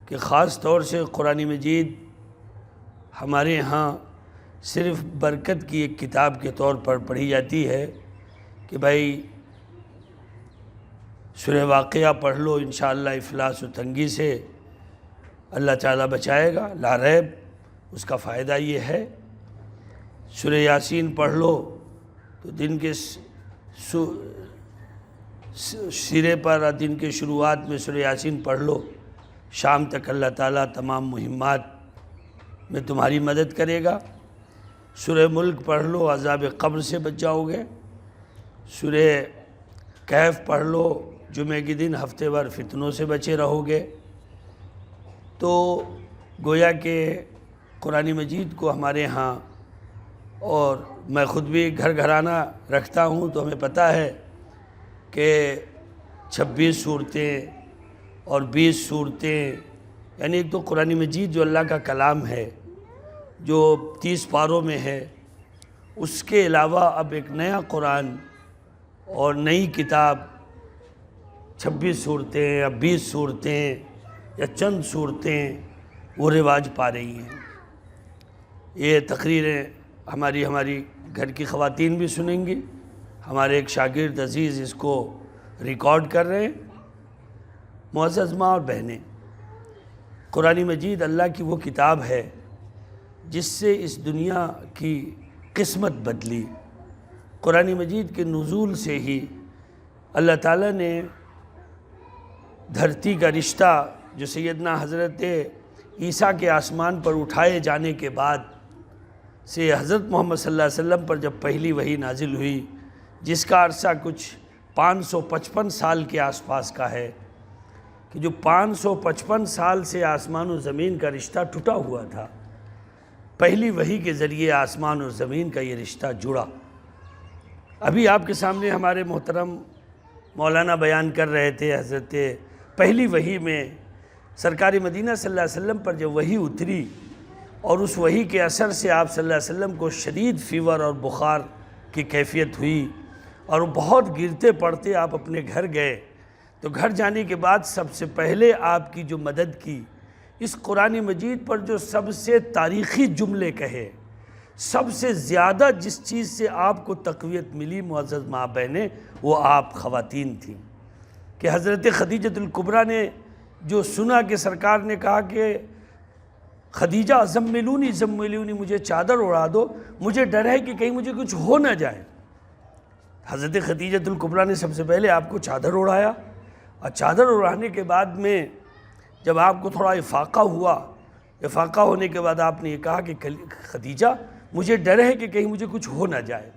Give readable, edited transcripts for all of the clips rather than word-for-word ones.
کہ خاص طور سے قرآن مجید ہمارے ہاں صرف برکت کی ایک کتاب کے طور پر پڑھی جاتی ہے کہ بھائی سورہ واقعہ پڑھ لو، انشاءاللہ افلاس و تنگی سے اللہ تعالیٰ بچائے گا، لا ریب اس کا فائدہ یہ ہے۔ سورہ یاسین پڑھ لو تو دن کے سرے پر، دن کے شروعات میں سورہ یاسین پڑھ لو، شام تک اللہ تعالیٰ تمام مہمات میں تمہاری مدد کرے گا۔ سورہ ملک پڑھ لو، عذاب قبر سے بچ جاؤ گے۔ سورہ کہف پڑھ لو، جمعہ کے دن ہفتے بھر فتنوں سے بچے رہو گے۔ تو گویا کہ قرآن مجید کو ہمارے ہاں، اور میں خود بھی گھر گھرانہ رکھتا ہوں تو ہمیں پتہ ہے کہ 26 صورتیں اور 20 صورتیں، یعنی ایک تو قرآن مجید جو اللہ کا کلام ہے جو 30 پاروں میں ہے، اس کے علاوہ اب ایک نیا قرآن اور نئی کتاب 26 صورتیں یا 20 صورتیں یا چند صورتیں وہ رواج پا رہی ہیں۔ یہ تقریریں ہماری گھر کی خواتین بھی سنیں گی، ہمارے ایک شاگرد عزیز اس کو ریکارڈ کر رہے ہیں۔ معزز ماں اور بہنیں، قرآن مجید اللہ کی وہ کتاب ہے جس سے اس دنیا کی قسمت بدلی۔ قرآن مجید کے نزول سے ہی اللہ تعالیٰ نے دھرتی کا رشتہ جو سیدنا حضرت عیسیٰ کے آسمان پر اٹھائے جانے کے بعد سے حضرت محمد صلی اللہ علیہ وسلم پر جب پہلی وحی نازل ہوئی، جس کا عرصہ کچھ 555 سال کے آس پاس کا ہے، کہ جو 555 سال سے آسمان و زمین کا رشتہ ٹوٹا ہوا تھا، پہلی وحی کے ذریعے آسمان اور زمین کا یہ رشتہ جڑا۔ ابھی آپ کے سامنے ہمارے محترم مولانا بیان کر رہے تھے، حضرت پہلی وحی میں سرکار مدینہ صلی اللہ علیہ وسلم پر جب وحی اتری اور اس وحی کے اثر سے آپ صلی اللہ علیہ وسلم کو شدید فیور اور بخار کی کیفیت ہوئی اور وہ بہت گرتے پڑتے آپ اپنے گھر گئے، تو گھر جانے کے بعد سب سے پہلے آپ کی جو مدد کی، اس قرآن مجید پر جو سب سے تاریخی جملے کہے، سب سے زیادہ جس چیز سے آپ کو تقویت ملی معزز ماں بہنیں، وہ آپ خواتین تھیں۔ کہ حضرت خدیجہ الکبریٰ نے جو سنا کہ سرکار نے کہا کہ خدیجہ زملونی زملونی، مجھے چادر اڑا دو، مجھے ڈر ہے کہ کہیں مجھے کچھ ہو نہ جائے۔ حضرت خدیجہ الکبریٰ نے سب سے پہلے آپ کو چادر اڑایا، اور چادر اڑانے کے بعد میں جب آپ کو تھوڑا افاقہ ہوا، افاقہ ہونے کے بعد آپ نے یہ کہا کہ خدیجہ مجھے ڈر ہے کہ کہیں مجھے کچھ ہو نہ جائے۔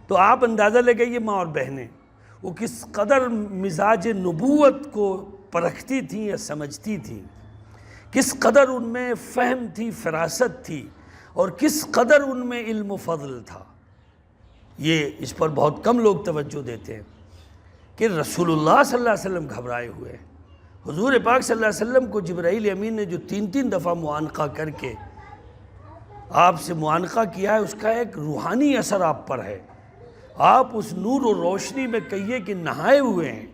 تو آپ اندازہ لگائیے ماں اور بہنیں وہ کس قدر مزاج نبوت کو پرکھتی تھیں یا سمجھتی تھیں، کس قدر ان میں فہم تھی، فراست تھی، اور کس قدر ان میں علم و فضل تھا۔ یہ اس پر بہت کم لوگ توجہ دیتے ہیں کہ رسول اللہ صلی اللہ علیہ وسلم گھبرائے ہوئے ہیں۔ حضور پاک صلی اللہ علیہ وسلم کو جبرائیل امین نے جو 3 دفعہ معانقہ کر کے آپ سے معانقہ کیا ہے، اس کا ایک روحانی اثر آپ پر ہے۔ آپ اس نور و روشنی میں کہیے کہ نہائے ہوئے ہیں۔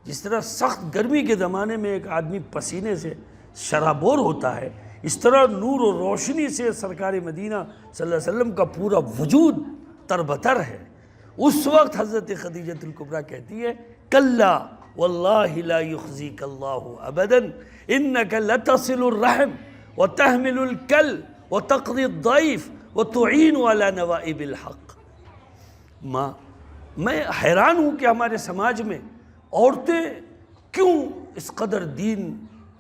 جس طرح سخت گرمی کے زمانے میں ایک آدمی پسینے سے شرابور ہوتا ہے، اس طرح نور و روشنی سے سرکار مدینہ صلی اللہ علیہ وسلم کا پورا وجود تربتر ہے۔ اس وقت حضرت خدیجہ الکبریٰ کہتی ہے کلا واللہ لا یخزیک اللہ ابدا انک لتصل الرحم وتحمل الکل وتقضی الضیف وتعین علی نوائب الحق۔ ماں، میں حیران ہوں کہ ہمارے سماج میں عورتیں کیوں اس قدر دین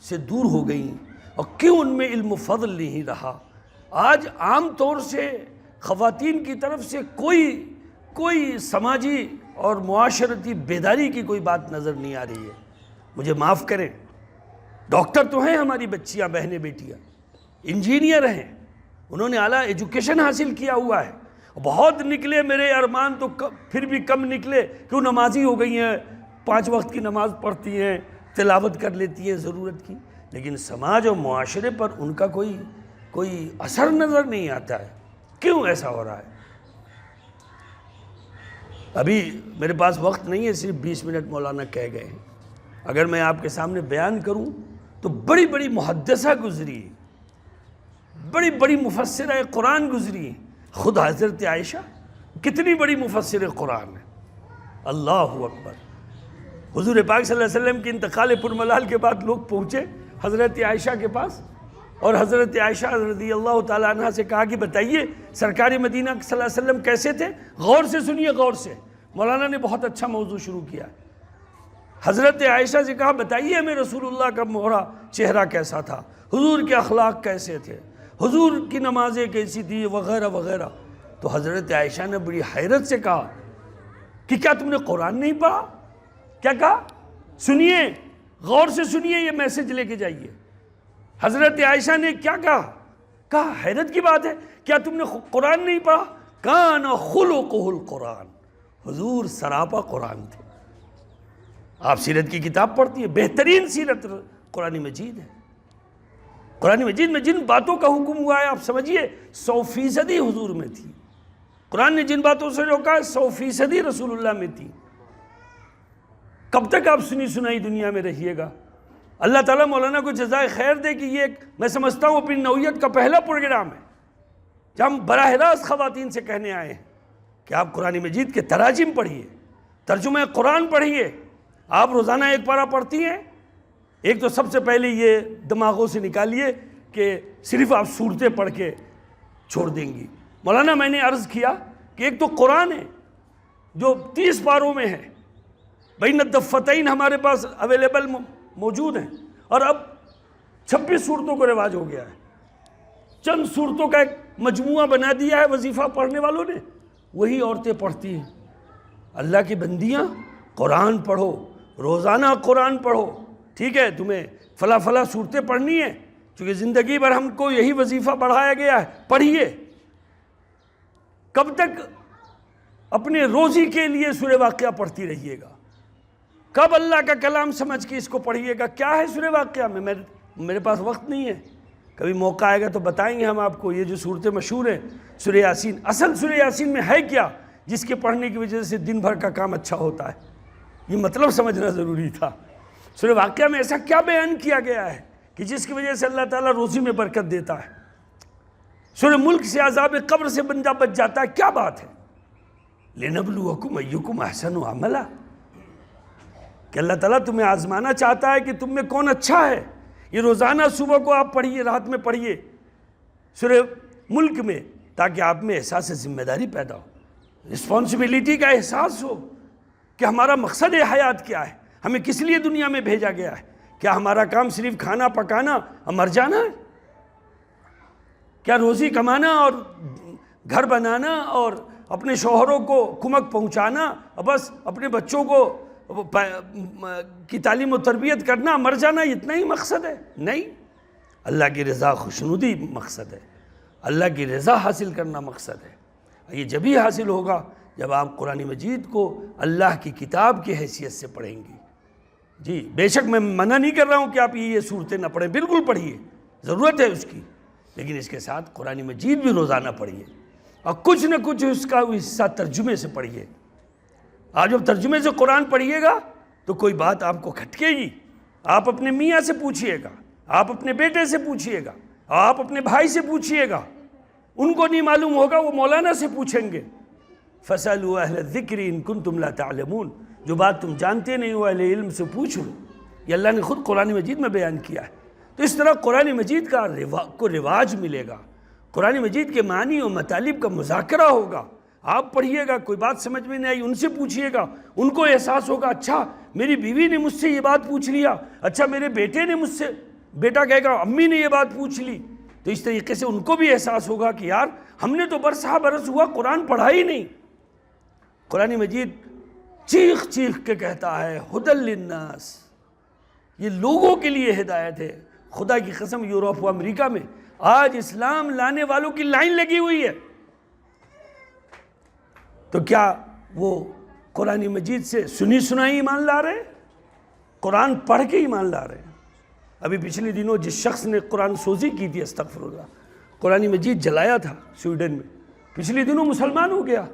سے دور ہو گئیں اور کیوں ان میں علم و فضل نہیں رہا۔ آج عام طور سے خواتین کی طرف سے کوئی سماجی اور معاشرتی بیداری کی کوئی بات نظر نہیں آ رہی ہے۔ مجھے معاف کریں، ڈاکٹر تو ہیں ہماری بچیاں، بہنیں، بیٹیاں، انجینئر ہیں، انہوں نے اعلیٰ ایجوکیشن حاصل کیا ہوا ہے، بہت نکلے میرے ارمان تو پھر بھی کم نکلے، کیوں نمازی ہو گئی ہیں، 5 وقت کی نماز پڑھتی ہیں، تلاوت کر لیتی ہیں ضرورت کی، لیکن سماج اور معاشرے پر ان کا کوئی اثر نظر نہیں آتا ہے۔ کیوں ایسا ہو رہا ہے؟ ابھی میرے پاس وقت نہیں ہے، صرف 20 منٹ مولانا کہہ گئے ہیں۔ اگر میں آپ کے سامنے بیان کروں تو بڑی بڑی محدثہ گزری، بڑی بڑی مفسرہ قرآن گزری، خود حضرت عائشہ کتنی بڑی مفسر قرآن ہے، اللہ اکبر۔ حضور پاک صلی اللہ علیہ وسلم کے انتقال پرملال کے بعد لوگ پہنچے حضرت عائشہ کے پاس، اور حضرت عائشہ رضی اللہ تعالیٰ عنہ سے کہا کہ بتائیے سرکار مدینہ صلی اللہ علیہ وسلم کیسے تھے؟ غور سے سنیے، غور سے۔ مولانا نے بہت اچھا موضوع شروع کیا۔ حضرت عائشہ سے کہا بتائیے ہمیں رسول اللہ کا مہرا چہرہ کیسا تھا، حضور کے اخلاق کیسے تھے، حضور کی نمازیں کیسی تھی، وغیرہ وغیرہ۔ تو حضرت عائشہ نے بڑی حیرت سے کہا کہ کیا تم نے قرآن نہیں پڑھا؟ کیا کہا؟ سنیے، غور سے سنیے، یہ میسج لے کے جائیے۔ حضرت عائشہ نے کیا کہا حیرت کی بات ہے، کیا تم نے قرآن نہیں پڑھا؟ کان خلقہ القرآن، حضور سراپا قرآن تھے۔ آپ سیرت کی کتاب پڑھتی ہیں، بہترین سیرت قرآن مجید ہے۔ قرآن مجید میں جن باتوں کا حکم ہوا ہے آپ سمجھیے 100% حضور میں تھی۔ قرآن نے جن باتوں سے روکا ہے 100% رسول اللہ میں تھی۔ کب تک آپ سنی سنائی دنیا میں رہیے گا؟ اللہ تعالیٰ مولانا کو جزائے خیر دے کہ یہ میں سمجھتا ہوں اپنی نوعیت کا پہلا پروگرام ہے جب ہم براہ راست خواتین سے کہنے آئے ہیں کہ آپ قرآن مجید کے تراجم پڑھیے، ترجمہ قرآن پڑھیے۔ آپ روزانہ ایک پارہ پڑھتی ہیں، ایک تو سب سے پہلے یہ دماغوں سے نکالیے کہ صرف آپ سورتیں پڑھ کے چھوڑ دیں گی۔ مولانا میں نے عرض کیا کہ ایک تو قرآن ہے جو 30 پاروں میں ہے، بین الدفتین ہمارے پاس اویلیبل موجود ہیں، اور اب 26 صورتوں کو رواج ہو گیا ہے۔ چند صورتوں کا ایک مجموعہ بنا دیا ہے وظیفہ پڑھنے والوں نے، وہی عورتیں پڑھتی ہیں۔ اللہ کی بندیاں، قرآن پڑھو، روزانہ قرآن پڑھو، ٹھیک ہے؟ تمہیں فلاں فلاں صورتیں پڑھنی ہیں، چونکہ زندگی بھر ہم کو یہی وظیفہ پڑھایا گیا ہے، پڑھیے۔ کب تک اپنے روزی کے لیے سورہ واقعہ پڑھتی رہیے گا؟ کب اللہ کا کلام سمجھ کے اس کو پڑھیے گا؟ کیا ہے سورہ واقعہ میں میرے پاس وقت نہیں ہے، کبھی موقع آئے گا تو بتائیں گے ہم آپ کو۔ یہ جو صورتیں مشہور ہیں سورہ یاسین، اصل سورہ یاسین میں ہے کیا جس کے پڑھنے کی وجہ سے دن بھر کا کام اچھا ہوتا ہے؟ یہ مطلب سمجھنا ضروری تھا۔ سورہ واقعہ میں ایسا کیا بیان کیا گیا ہے کہ جس کی وجہ سے اللہ تعالیٰ روزی میں برکت دیتا ہے؟ سورہ ملک سے عذاب قبر سے بندہ بچ جاتا ہے، کیا بات ہے؟ لِنَبْلُوَكُمْ أَيُّكُمْ أَحْسَنُ عَمَلًا، کہ اللہ تعالیٰ تمہیں آزمانا چاہتا ہے کہ تم میں کون اچھا ہے۔ یہ روزانہ صبح کو آپ پڑھیے، رات میں پڑھیے سورہ ملک میں، تاکہ آپ میں احساس ذمہ داری پیدا ہو، رسپانسبلٹی کا احساس ہو کہ ہمارا مقصد حیات کیا ہے، ہمیں کس لیے دنیا میں بھیجا گیا ہے۔ کیا ہمارا کام صرف کھانا پکانا اور مر جانا ہے؟ کیا روزی کمانا اور گھر بنانا اور اپنے شوہروں کو کمک پہنچانا اور بس اپنے بچوں کو کی تعلیم و تربیت کرنا، مر جانا، اتنا ہی مقصد ہے؟ نہیں، اللہ کی رضا خوشنودی مقصد ہے، اللہ کی رضا حاصل کرنا مقصد ہے۔ یہ جبھی حاصل ہوگا جب آپ قرآن مجید کو اللہ کی کتاب کی حیثیت سے پڑھیں گی۔ جی بے شک میں منع نہیں کر رہا ہوں کہ آپ یہ صورتیں نہ پڑھیں، بالکل پڑھیے، ضرورت ہے اس کی، لیکن اس کے ساتھ قرآن مجید بھی روزانہ پڑھیے، اور کچھ نہ کچھ اس کا حصہ ترجمے سے پڑھیے۔ آج جب ترجمے سے قرآن پڑھیے گا تو کوئی بات آپ کو کھٹکے گی، آپ اپنے میاں سے پوچھئے گا، آپ اپنے بیٹے سے پوچھئے گا، آپ اپنے بھائی سے پوچھئے گا، ان کو نہیں معلوم ہوگا وہ مولانا سے پوچھیں گے۔ فَاسْأَلُوا أَهْلَ الذِّكْرِ إِن كُنتُمْ لَا تَعْلَمُونَ، جو بات تم جانتے نہیں ہو اہل علم سے پوچھ لو، یہ اللہ نے خود قرآن مجید میں بیان کیا ہے۔ تو اس طرح قرآن مجید کا کو رواج ملے گا، قرآن مجید کے معنی و مطالب کا مذاکرہ ہوگا۔ آپ پڑھیے گا، کوئی بات سمجھ میں نہیں آئی ان سے پوچھیے گا، ان کو احساس ہوگا اچھا میری بیوی نے مجھ سے یہ بات پوچھ لیا، اچھا میرے بیٹے نے مجھ سے، بیٹا کہے گا امی نے یہ بات پوچھ لی، تو اس طریقے سے ان کو بھی احساس ہوگا کہ یار ہم نے تو برسہ برس ہوا قرآن پڑھا ہی نہیں۔ قرآن مجید چیخ چیخ کے کہتا ہے ہدی للناس، یہ لوگوں کے لیے ہدایت ہے۔ خدا کی قسم یورپ و امریکہ میں آج اسلام لانے والوں کی لائن لگی ہوئی ہے، تو کیا وہ قرآن مجید سے سنی سنائی ایمان لا رہے ہیں؟ قرآن پڑھ کے ایمان لا رہے ہیں؟ ابھی پچھلے دنوں جس شخص نے قرآن سوزی کی تھی، استغفر اللہ، قرآن مجید جلایا تھا سویڈن میں، پچھلے دنوں مسلمان ہو گیا،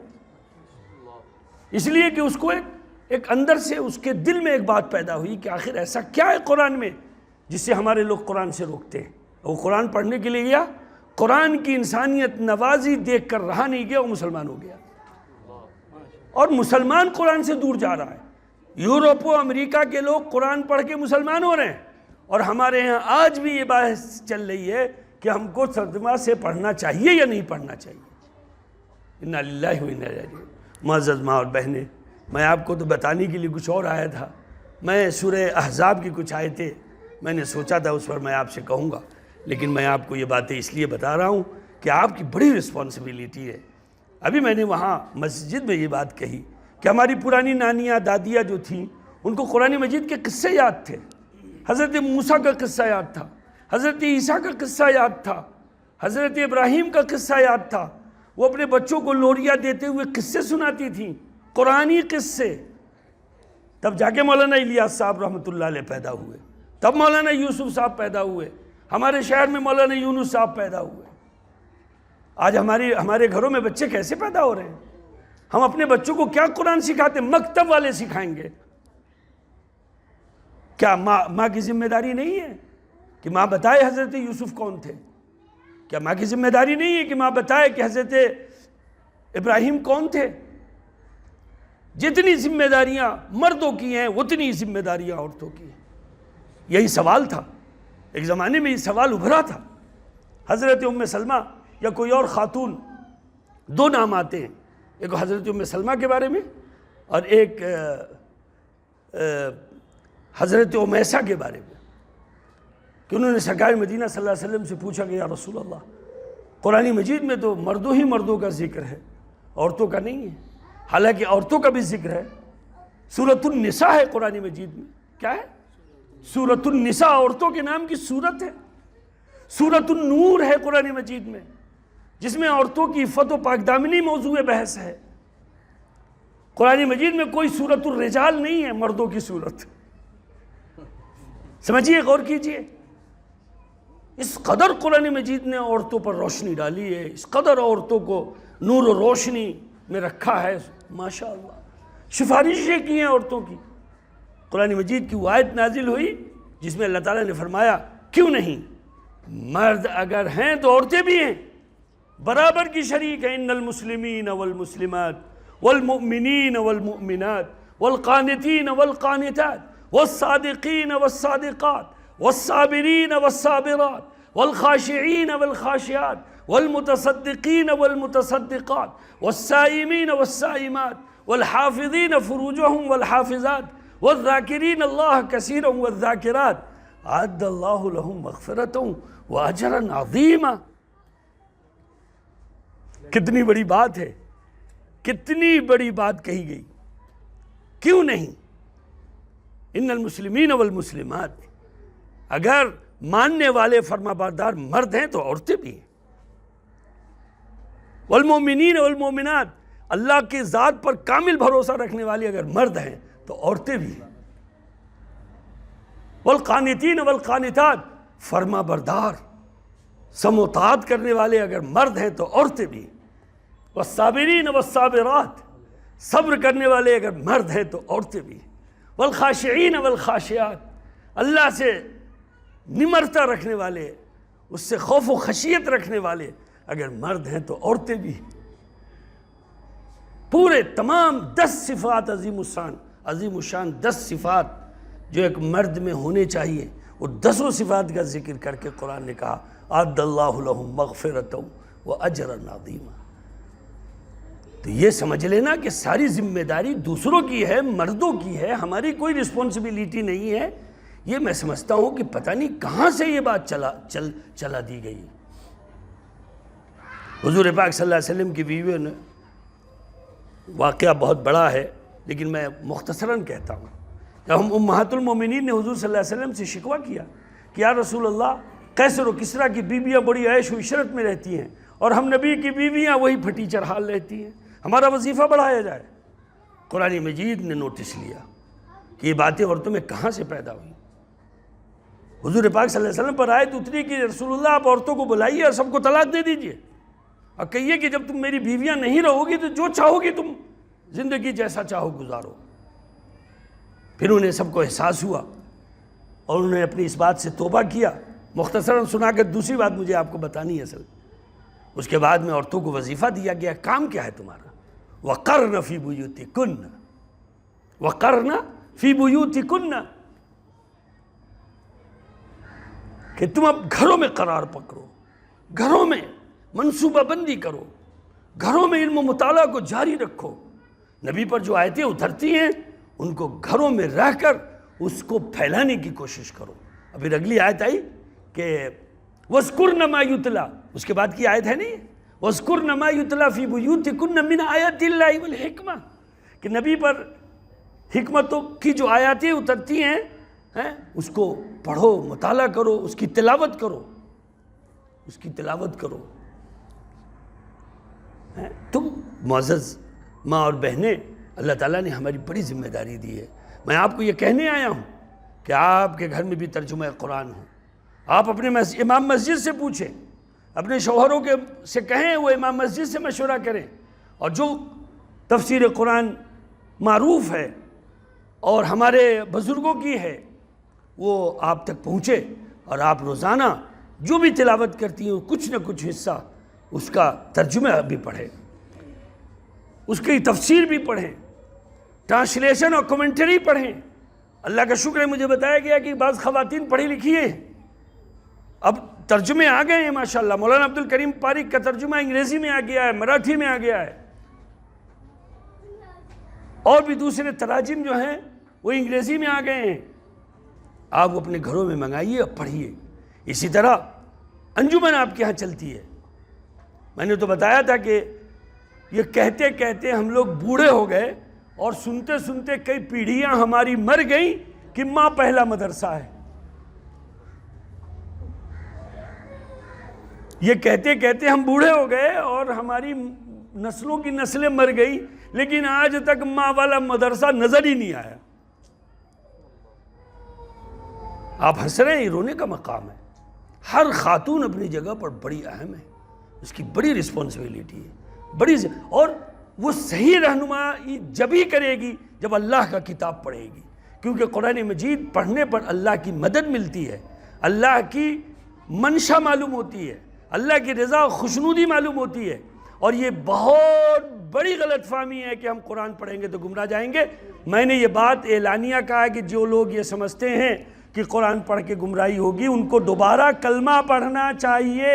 اس لیے کہ اس کو ایک اندر سے اس کے دل میں ایک بات پیدا ہوئی کہ آخر ایسا کیا ہے قرآن میں جس سے ہمارے لوگ قرآن سے روکتے ہیں. وہ قرآن پڑھنے کے لیے گیا, قرآن کی انسانیت نوازی دیکھ کر رہا نہیں گیا, وہ مسلمان ہو گیا. اور مسلمان قرآن سے دور جا رہا ہے. یورپ و امریکہ کے لوگ قرآن پڑھ کے مسلمان ہو رہے ہیں, اور ہمارے یہاں آج بھی یہ بحث چل رہی ہے کہ ہم کو ترجمہ سے پڑھنا چاہیے یا نہیں پڑھنا چاہیے. انا للہ و انا الیہ راجعون. معزز ماں اور بہنیں, میں آپ کو تو بتانے کے لیے کچھ اور آیا تھا. میں سورہ احزاب کی کچھ آیتیں میں نے سوچا تھا اس پر میں آپ سے کہوں گا, لیکن میں آپ کو یہ باتیں اس لیے بتا رہا ہوں کہ آپ کی بڑی رسپانسبلٹی ہے. ابھی میں نے وہاں مسجد میں یہ بات کہی کہ ہماری پرانی نانیاں دادیاں جو تھیں ان کو قرآن مجید کے قصے یاد تھے. حضرت موسیٰ کا قصہ یاد تھا, حضرت عیسیٰ کا قصہ یاد تھا, حضرت ابراہیم کا قصہ یاد تھا. وہ اپنے بچوں کو لوریاں دیتے ہوئے قصے سناتی تھیں, قرآنی قصے. تب جا کے مولانا الیاس صاحب رحمۃ اللہ علیہ پیدا ہوئے, تب مولانا یوسف صاحب پیدا ہوئے, ہمارے شہر میں مولانا یونس صاحب پیدا ہوئے. آج ہمارے گھروں میں بچے کیسے پیدا ہو رہے ہیں؟ ہم اپنے بچوں کو کیا قرآن سکھاتے ہیں؟ مکتب والے سکھائیں گے. کیا ماں کی ذمہ داری نہیں ہے کہ ماں بتائے حضرت یوسف کون تھے؟ کیا ماں کی ذمہ داری نہیں ہے کہ ماں بتائے کہ حضرت ابراہیم کون تھے؟ جتنی ذمہ داریاں مردوں کی ہیں اتنی ذمہ داریاں عورتوں کی ہیں. یہی سوال تھا, ایک زمانے میں یہ سوال ابھرا تھا. حضرت ام سلمہ یا کوئی اور خاتون, دو نام آتے ہیں, ایک حضرت ام سلمہ کے بارے میں اور ایک حضرت امیسہ کے بارے میں, کہ انہوں نے سرکار مدینہ صلی اللہ علیہ وسلم سے پوچھا کہ یا رسول اللہ, قرآن مجید میں تو مردوں ہی مردوں کا ذکر ہے, عورتوں کا نہیں ہے. حالانکہ عورتوں کا بھی ذکر ہے. سورۃ النساء ہے قرآن مجید میں. کیا ہے؟ سورۃ النساء عورتوں کے نام کی سورت ہے. سورۃ النور ہے قرآن مجید میں, جس میں عورتوں کی عفت و پاک دامنی موضوع بحث ہے. قرآن مجید میں کوئی سورۃ الرجال نہیں ہے, مردوں کی سورت. سمجھیے, غور کیجئے. اس قدر قرآن مجید نے عورتوں پر روشنی ڈالی ہے, اس قدر عورتوں کو نور و روشنی میں رکھا ہے. ماشاءاللہ سفارشیں کی ہیں عورتوں کی. قرآن مجید کی وہ آیت نازل ہوئی جس میں اللہ تعالیٰ نے فرمایا کیوں نہیں, مرد اگر ہیں تو عورتیں بھی ہیں, برابر کی شریک ہیں. ان المسلمین والمسلمات والمؤمنین والمؤمنات والقانتین والقانتات والصادقین والصادقات والصابرین والصابرات والخاشعین والخاشعات والمتصدقین والمتصدقات والصائمین والصائمات والحافظین فروجهم والحافظات والذاکرین اللہ کثیرا والذاکرات اعد اللہ لهم مغفرتا واجرا عظیما. کتنی بڑی بات ہے, کتنی بڑی بات کہی گئی. کیوں نہیں؟ ان المسلمین والمسلمات, اگر ماننے والے فرما بردار مرد ہیں تو عورتیں بھی ہیں. والمؤمنین والمؤمنات, اللہ کی ذات پر کامل بھروسہ رکھنے والے اگر مرد ہیں تو عورتیں بھی ہیں. والقانتین والقانتات, فرما بردار سم و طاعت کرنے والے اگر مرد ہیں تو عورتیں بھی ہیں. والصابرین والصابرات, صبر کرنے والے اگر مرد ہیں تو عورتیں بھی ہیں. والخاشعین والخاشعات, اللہ سے نمرتا رکھنے والے, اس سے خوف و خشیت رکھنے والے اگر مرد ہیں تو عورتیں بھی ہیں. پورے تمام 10 صفات عظیم الشان 10 صفات جو ایک مرد میں ہونے چاہیے, وہ 10 صفات کا ذکر کر کے قرآن نے کہا اعد اللہ لهم مغفرتا واجرا عظیما. تو یہ سمجھ لینا کہ ساری ذمہ داری دوسروں کی ہے, مردوں کی ہے, ہماری کوئی رسپانسبلٹی نہیں ہے. یہ میں سمجھتا ہوں کہ پتہ نہیں کہاں سے یہ بات چلا دی گئی. حضور پاک صلی اللہ علیہ وسلم کی بیویوں نے, واقعہ بہت بڑا ہے لیکن میں مختصراً کہتا ہوں, جب ہم امہات المومنین نے حضور صلی اللہ علیہ وسلم سے شکوہ کیا کہ یا رسول اللہ, قیصر و کسریٰ کی بیویاں بڑی عیش و عشرت میں رہتی ہیں اور ہم نبی کی بیویاں وہی پھٹی چرحال رہتی ہیں, ہمارا وظیفہ بڑھایا جائے. قرآن مجید نے نوٹس لیا کہ یہ باتیں عورتوں میں کہاں سے پیدا ہوئی. حضور پاک صلی اللہ علیہ وسلم پر آیت اتری کہ رسول اللہ آپ عورتوں کو بلائیے اور سب کو طلاق دے دیجئے اور کہیے کہ جب تم میری بیویاں نہیں رہو گی تو جو چاہو گی تم زندگی جیسا چاہو گزارو. پھر انہیں سب کو احساس ہوا اور انہوں نے اپنی اس بات سے توبہ کیا۔ مختصراً سنا کر دوسری بات مجھے آپ کو بتانی ہے اصل۔ اس کے بعد میں عورتوں کو وظیفہ دیا گیا، کام کیا ہے تمہارا؟ وَقَرْنَ فِي بُيُوتِكُنَّ وَقَرْنَ فِي بُيُوتِكُنَّ، کہ تم اب گھروں میں قرار پکڑو، گھروں میں منصوبہ بندی کرو، گھروں میں علم و مطالعہ کو جاری رکھو۔ نبی پر جو آیتیں اترتی ہیں ان کو گھروں میں رہ کر اس کو پھیلانے کی کوشش کرو۔ ابھی اگلی آیت آئی کہ وَاذْكُرْنَ مَا يُتْلَى، اس کے بعد کی آیت ہے نہیں وَاذْكُرْنَ مَا يُتْلَى فِي بُيُوتِكُنَّ مِنْ آيَاتِ اللَّهِ وَالْحِكْمَةِ، کہ نبی پر حکمتوں کی جو آیاتیں اترتی ہیں اس کو پڑھو، مطالعہ کرو، اس کی تلاوت کرو، اس کی تلاوت کرو۔ تم معزز ماں اور بہنیں، اللہ تعالیٰ نے ہماری بڑی ذمہ داری دی ہے۔ میں آپ کو یہ کہنے آیا ہوں کہ آپ کے گھر میں بھی ترجمہ قرآن ہو۔ آپ اپنے امام مسجد سے پوچھیں، اپنے شوہروں سے کہیں وہ امام مسجد سے مشورہ کریں، اور جو تفسیر قرآن معروف ہے اور ہمارے بزرگوں کی ہے وہ آپ تک پہنچے، اور آپ روزانہ جو بھی تلاوت کرتی ہیں کچھ نہ کچھ حصہ اس کا ترجمہ بھی پڑھیں، اس کی تفسیر بھی پڑھیں، ٹرانسلیشن اور کمنٹری پڑھیں۔ اللہ کا شکر ہے مجھے بتایا گیا کہ بعض خواتین پڑھی لکھی ہیں، اب ترجمے آ گئے ہیں ماشاءاللہ۔ مولانا عبد الکریم پارک کا ترجمہ انگریزی میں آ گیا ہے، مراٹھی میں آ گیا ہے، اور بھی دوسرے تراجم جو ہیں وہ انگریزی میں آ گئے ہیں۔ آپ اپنے گھروں میں منگائیے اور پڑھیے۔ اسی طرح انجمن آپ کے ہاں چلتی ہے۔ میں نے تو بتایا تھا کہ یہ کہتے کہتے ہم لوگ بوڑھے ہو گئے، اور سنتے سنتے کئی پیڑھیاں ہماری مر گئیں کہ ماں پہلا مدرسہ ہے۔ یہ کہتے کہتے ہم بوڑھے ہو گئے اور ہماری نسلوں کی نسلیں مر گئی، لیکن آج تک ماں والا مدرسہ نظر ہی نہیں آیا۔ آپ ہنس رہے ہیں، یہ رونے کا مقام ہے۔ ہر خاتون اپنی جگہ پر بڑی اہم ہے، اس کی بڑی رسپانسبلٹی ہے، اور وہ صحیح رہنمائی جب ہی کرے گی جب اللہ کا کتاب پڑھے گی، کیونکہ قرآن مجید پڑھنے پر اللہ کی مدد ملتی ہے، اللہ کی منشا معلوم ہوتی ہے، اللہ کی رضا و خوشنودی معلوم ہوتی ہے۔ اور یہ بہت بڑی غلط فہمی ہے کہ ہم قرآن پڑھیں گے تو گمراہ جائیں گے۔ میں نے یہ بات اعلانیہ کہا ہے کہ جو لوگ یہ سمجھتے ہیں کہ قرآن پڑھ کے گمراہی ہوگی ان کو دوبارہ کلمہ پڑھنا چاہیے۔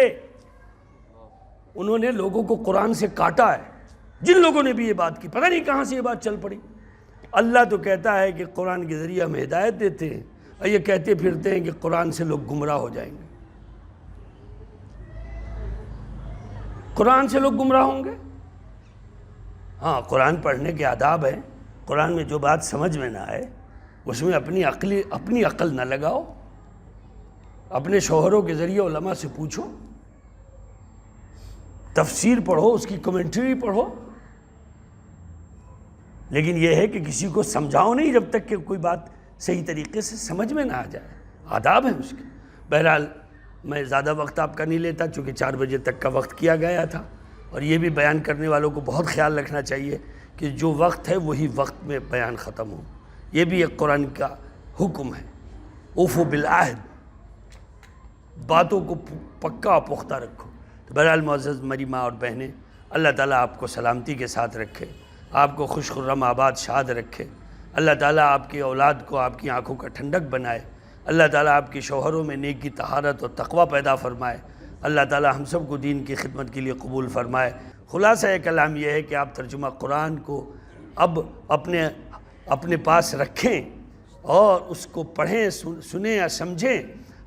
انہوں نے لوگوں کو قرآن سے کاٹا ہے، جن لوگوں نے بھی یہ بات کی، پتہ نہیں کہاں سے یہ بات چل پڑی۔ اللہ تو کہتا ہے کہ قرآن کے ذریعے ہم ہدایت دیتے ہیں، اور یہ کہتے پھرتے ہیں کہ قرآن سے لوگ گمراہ ہو جائیں گے۔ قرآن سے لوگ گمراہ ہوں گے؟ ہاں، قرآن پڑھنے کے آداب ہیں۔ قرآن میں جو بات سمجھ میں نہ آئے اس میں اپنی عقل نہ لگاؤ، اپنے شوہروں کے ذریعے علماء سے پوچھو، تفسیر پڑھو، اس کی کمنٹری پڑھو، لیکن یہ ہے کہ کسی کو سمجھاؤ نہیں جب تک کہ کوئی بات صحیح طریقے سے سمجھ میں نہ آ جائے۔ آداب ہیں اس کے۔ بہرحال میں زیادہ وقت آپ کا نہیں لیتا، چونکہ 4 بجے تک کا وقت کیا گیا تھا، اور یہ بھی بیان کرنے والوں کو بہت خیال رکھنا چاہیے کہ جو وقت ہے وہی وقت میں بیان ختم ہو۔ یہ بھی ایک قرآن کا حکم ہے، اوفو بالعہد، باتوں کو پکا اور پختہ رکھو۔ تو بہرحال معزز میری ماں اور بہنیں، اللہ تعالیٰ آپ کو سلامتی کے ساتھ رکھے، آپ کو خوش خرم آباد شاد رکھے، اللہ تعالیٰ آپ کی اولاد کو آپ کی آنکھوں کا ٹھنڈک بنائے، اللہ تعالیٰ آپ کے شوہروں میں نیکی، طہارت اور تقوی پیدا فرمائے، اللہ تعالیٰ ہم سب کو دین کی خدمت کے لیے قبول فرمائے۔ خلاصہ کلام یہ ہے کہ آپ ترجمہ قرآن کو اب اپنے پاس رکھیں اور اس کو پڑھیں، سنیں یا سمجھیں۔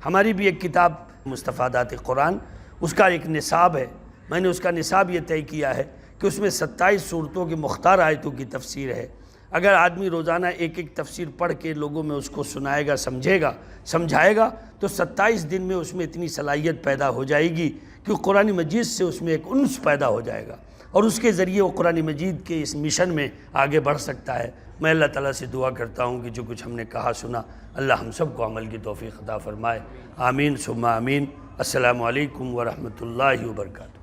ہماری بھی ایک کتاب مستفادات قرآن، اس کا ایک نصاب ہے، میں نے اس کا نصاب یہ طے کیا ہے کہ اس میں 27 صورتوں کی مختار آیتوں کی تفسیر ہے۔ اگر آدمی روزانہ ایک ایک تفسیر پڑھ کے لوگوں میں اس کو سنائے گا، سمجھائے گا تو 27 دن میں اس میں اتنی صلاحیت پیدا ہو جائے گی کہ قرآن مجید سے اس میں ایک انس پیدا ہو جائے گا، اور اس کے ذریعے وہ قرآن مجید کے اس مشن میں آگے بڑھ سکتا ہے۔ میں اللہ تعالیٰ سے دعا کرتا ہوں کہ جو کچھ ہم نے کہا سنا، اللہ ہم سب کو عمل کی توفیق عطا فرمائے۔ آمین ثم آمین۔ السلام علیکم ورحمۃ اللہ وبرکاتہ۔